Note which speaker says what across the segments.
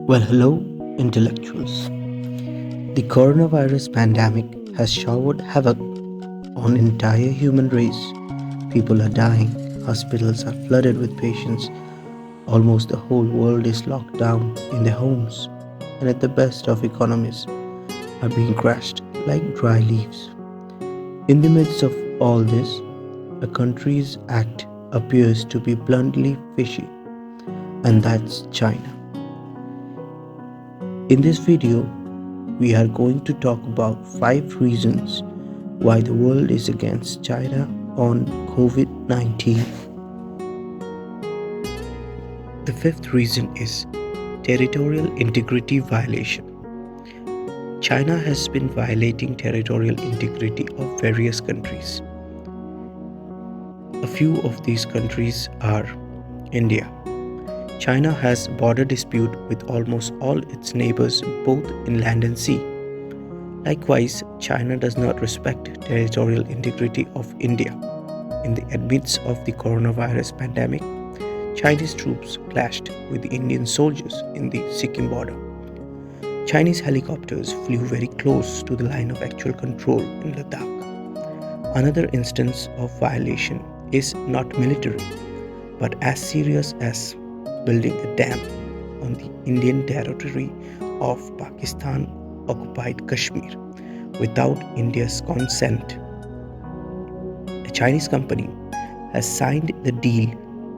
Speaker 1: Well, hello, intellectuals. The coronavirus pandemic has showered havoc on entire human race. People are dying, hospitals are flooded with patients, almost the whole world is locked down in their homes, and at the best of economies are being crushed like dry leaves. In the midst of all this, a country's act appears to be bluntly fishy, and that's China. In this video, we are going to talk about 5 reasons why the world is against China on COVID-19. The fifth reason is territorial integrity violation. China has been violating territorial integrity of various countries. A few of these countries are India. China has border dispute with almost all its neighbors both in land and sea. Likewise, China does not respect territorial integrity of India. In the midst of the coronavirus pandemic, Chinese troops clashed with the Indian soldiers in the Sikkim border. Chinese helicopters flew very close to the line of actual control in Ladakh. Another instance of violation is not military, but as serious as building a dam on the Indian territory of Pakistan occupied Kashmir without India's consent. A Chinese company has signed the deal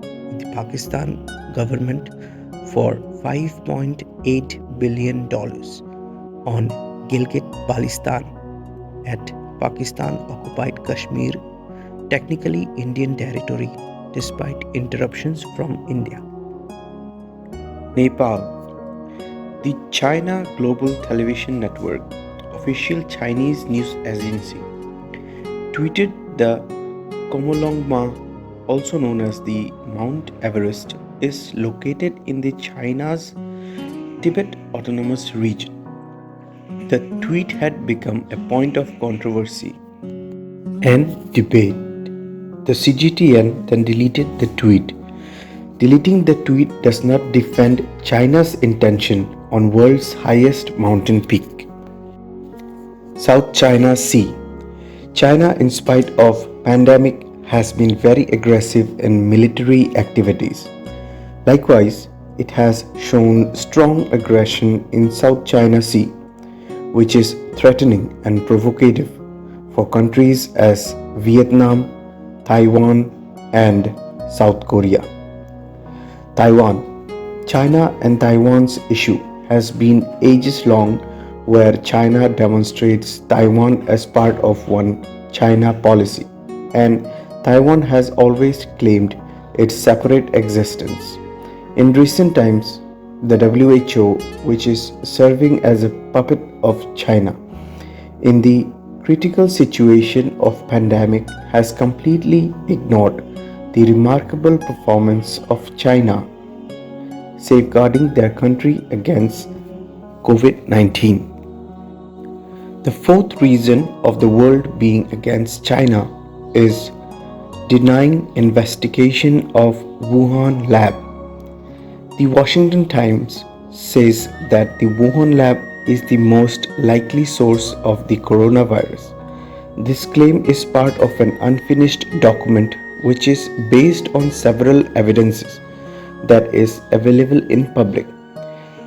Speaker 1: with the Pakistan government for $5.8 billion on Gilgit-Baltistan at Pakistan occupied Kashmir, technically Indian territory despite interruptions from India. Nepal. The China Global Television Network, official Chinese news agency, tweeted the Komolongma, also known as the Mount Everest, is located in the China's Tibet Autonomous Region. The tweet had become a point of controversy and debate. The CGTN then deleted the tweet. Deleting the tweet does not defend China's intention on world's highest mountain peak. South China Sea. China, in spite of pandemic, has been very aggressive in military activities. Likewise, it has shown strong aggression in South China Sea, which is threatening and provocative for countries as Vietnam, Taiwan, and South Korea. Taiwan. China and Taiwan's issue has been ages long, where China demonstrates Taiwan as part of one China policy, and Taiwan has always claimed its separate existence. In recent times, the WHO, which is serving as a puppet of China in the critical situation of pandemic, has completely ignored the remarkable performance of China safeguarding their country against COVID-19. The fourth reason of the world being against China is denying investigation of Wuhan lab. The Washington Times says that the Wuhan lab is the most likely source of the coronavirus. This claim is part of an unfinished document which is based on several evidences that is available in public.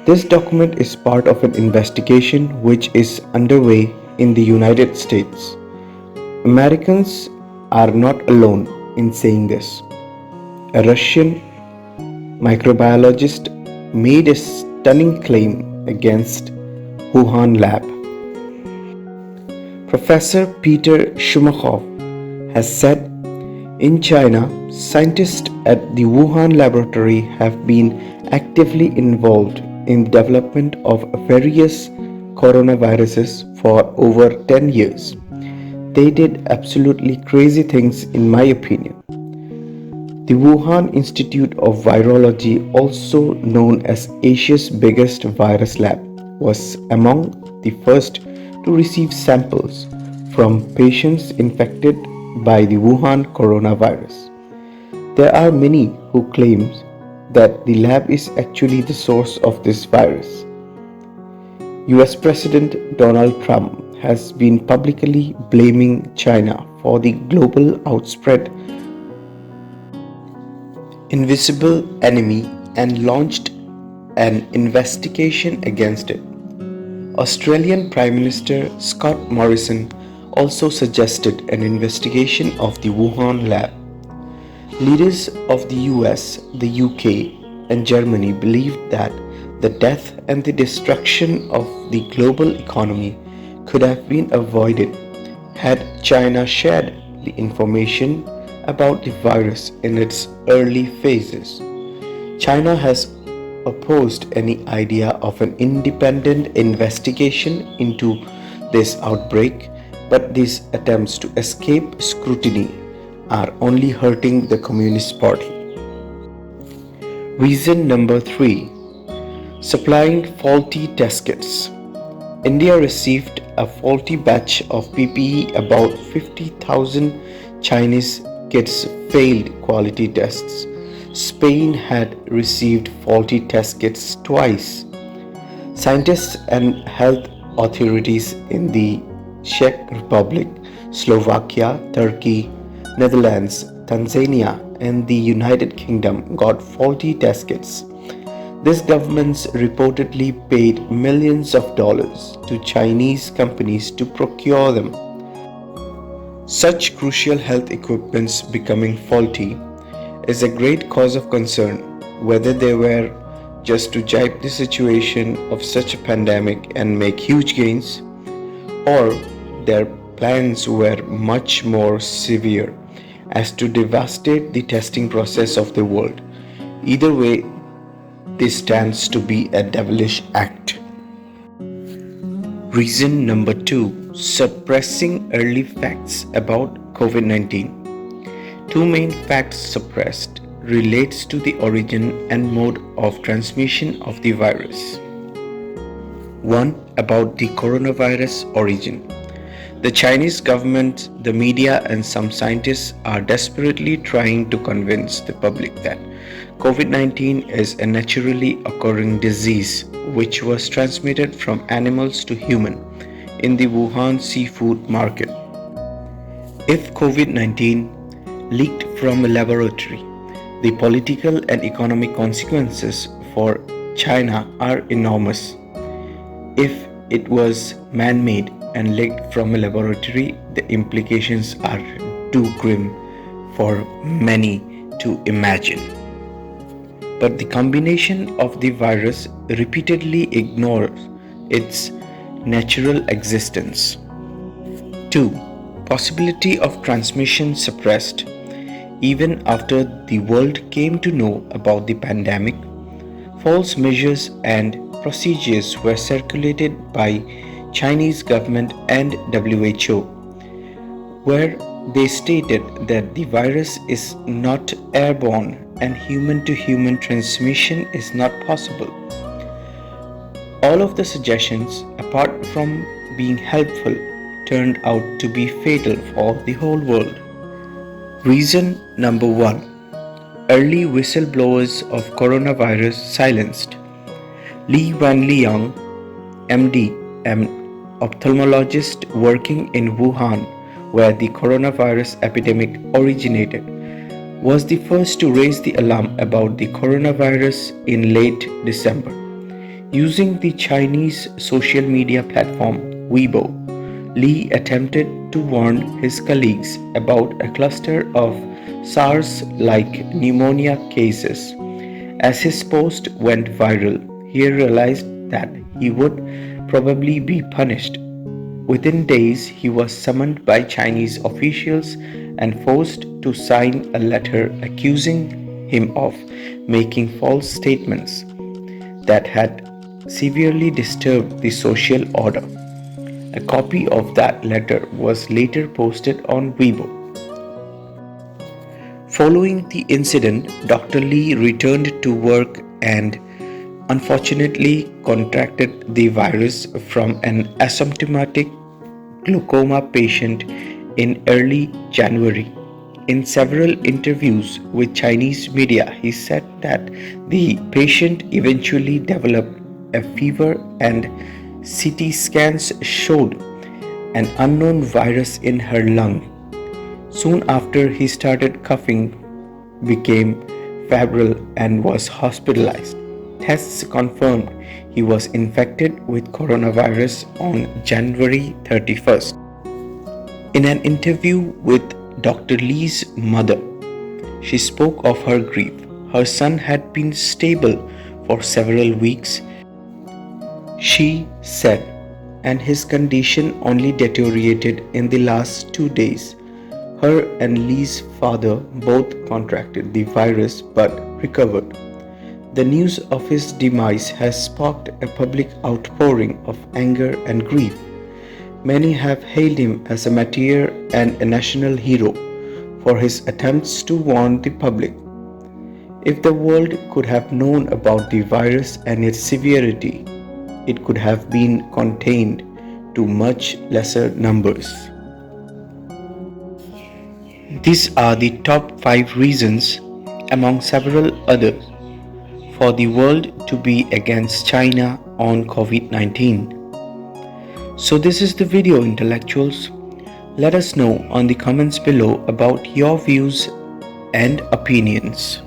Speaker 1: This document is part of an investigation which is underway in the United States. Americans are not alone in saying this. A Russian microbiologist made a stunning claim against Wuhan lab. Professor Peter Shumakov has said, in China, scientists at the Wuhan laboratory have been actively involved in the development of various coronaviruses for over 10 years. They did absolutely crazy things in my opinion. The Wuhan Institute of Virology, also known as Asia's biggest virus lab, was among the first to receive samples from patients infected by the Wuhan coronavirus. There are many who claim that the lab is actually the source of this virus. US President Donald Trump has been publicly blaming China for the global outspread invisible enemy and launched an investigation against it. Australian Prime Minister Scott Morrison also suggested an investigation of the Wuhan lab. Leaders of the US, the UK, and Germany believed that the death and the destruction of the global economy could have been avoided had China shared the information about the virus in its early phases. China has opposed any idea of an independent investigation into this outbreak, but these attempts to escape scrutiny are only hurting the Communist Party. Reason number 3: supplying faulty test kits. India received a faulty batch of PPE. About 50,000 Chinese kits failed quality tests. Spain had received faulty test kits twice. Scientists and health authorities in the Czech Republic, Slovakia, Turkey, Netherlands, Tanzania, and the United Kingdom got faulty test kits. These governments reportedly paid millions of dollars to Chinese companies to procure them. Such crucial health equipments becoming faulty is a great cause of concern, whether they were just to jibe the situation of such a pandemic and make huge gains, or their plans were much more severe as to devastate the testing process of the world. Either way, this stands to be a devilish act. Reason number 2: suppressing early facts about COVID-19. Two main facts suppressed relates to the origin and mode of transmission of the virus. One, about the coronavirus origin. The Chinese government, the media, and some scientists are desperately trying to convince the public that COVID-19 is a naturally occurring disease which was transmitted from animals to human in the Wuhan seafood market. If COVID-19 leaked from a laboratory, the political and economic consequences for China are enormous. If it was man-made and leaked from a laboratory, the implications are too grim for many to imagine. But the combination of the virus repeatedly ignores its natural existence. 2. Possibility of transmission suppressed. Even after the world came to know about the pandemic, false measures and procedures were circulated by Chinese government and WHO, where they stated that the virus is not airborne and human-to-human transmission is not possible. All of the suggestions, apart from being helpful, turned out to be fatal for the whole world. Reason number 1: early whistleblowers of coronavirus silenced. Li Wanliang, MD, an ophthalmologist working in Wuhan, where the coronavirus epidemic originated, was the first to raise the alarm about the coronavirus in late December. Using the Chinese social media platform Weibo, Li attempted to warn his colleagues about a cluster of SARS-like pneumonia cases. As his post went viral, he realized that he would probably be punished. Within days, he was summoned by Chinese officials and forced to sign a letter accusing him of making false statements that had severely disturbed the social order. A copy of that letter was later posted on Weibo. Following the incident, Dr. Li returned to work and unfortunately contracted the virus from an asymptomatic glaucoma patient in early January. In several interviews with Chinese media, he said that the patient eventually developed a fever and CT scans showed an unknown virus in her lung. Soon after, he started coughing, became febrile, and was hospitalized. Tests confirmed he was infected with coronavirus on January 31st. In an interview with Dr. Lee's mother, she spoke of her grief. Her son had been stable for several weeks, she said, and his condition only deteriorated in the last 2 days. Her and Lee's father both contracted the virus but recovered. The news of his demise has sparked a public outpouring of anger and grief. Many have hailed him as a martyr and a national hero for his attempts to warn the public. If the world could have known about the virus and its severity, it could have been contained to much lesser numbers. These are the top 5 reasons, among several others, for the world to be against China on COVID-19. So this is the video, intellectuals. Let us know on the comments below about your views and opinions.